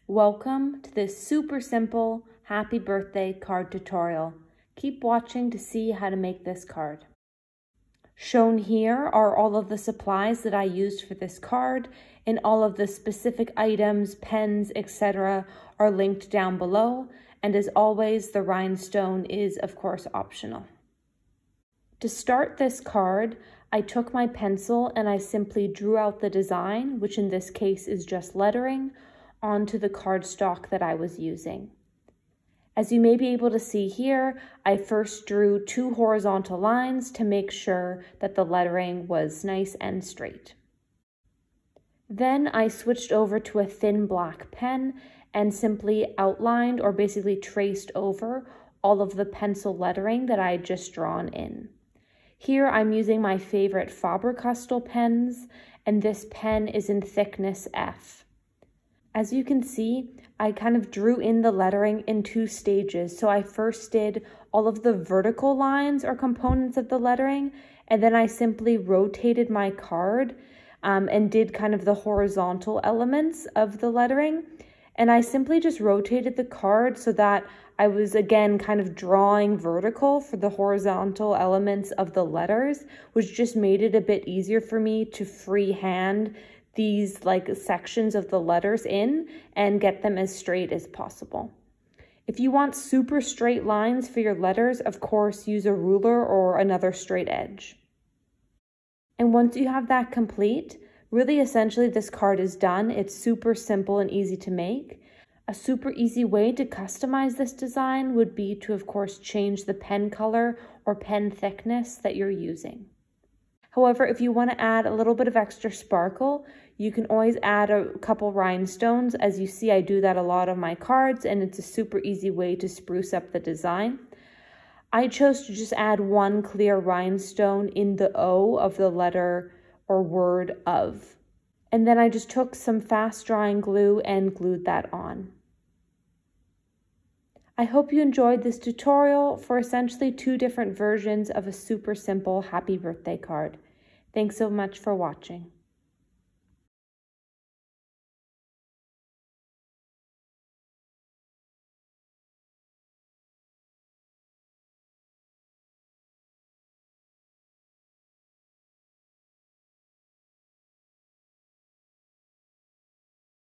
Welcome to this super simple happy birthday card tutorial. Keep watching to see how to make this card. Shown here are all of the supplies that I used for this card, and all of the specific items, pens, etc. are linked down below, and as always, the rhinestone is of course optional. To start this card, I took my pencil and I simply drew out the design, which in this case is just lettering, onto the cardstock that I was using. As you may be able to see here, I first drew 2 horizontal lines to make sure that the lettering was nice and straight. Then I switched over to a thin black pen and simply outlined or basically traced over all of the pencil lettering that I had just drawn in. Here I'm using my favorite Faber-Castell pens, and this pen is in thickness F. As you can see, I kind of drew in the lettering in 2 stages. So I first did all of the vertical lines or components of the lettering, and then I simply rotated my card and did kind of the horizontal elements of the lettering. And I simply just rotated the card so that I was again kind of drawing vertical for the horizontal elements of the letters, which just made it a bit easier for me to freehand these sections of the letters in and get them as straight as possible. If you want super straight lines for your letters, of course, use a ruler or another straight edge. And once you have that complete, really essentially this card is done. It's super simple and easy to make. A super easy way to customize this design would be to, of course, change the pen color or pen thickness that you're using. However, if you want to add a little bit of extra sparkle, you can always add a couple rhinestones. As you see, I do that a lot on my cards, and it's a super easy way to spruce up the design. I chose to just add 1 clear rhinestone in the O of the letter or word of. And then I just took some fast drying glue and glued that on. I hope you enjoyed this tutorial for essentially 2 different versions of a super simple happy birthday card. Thanks so much for watching.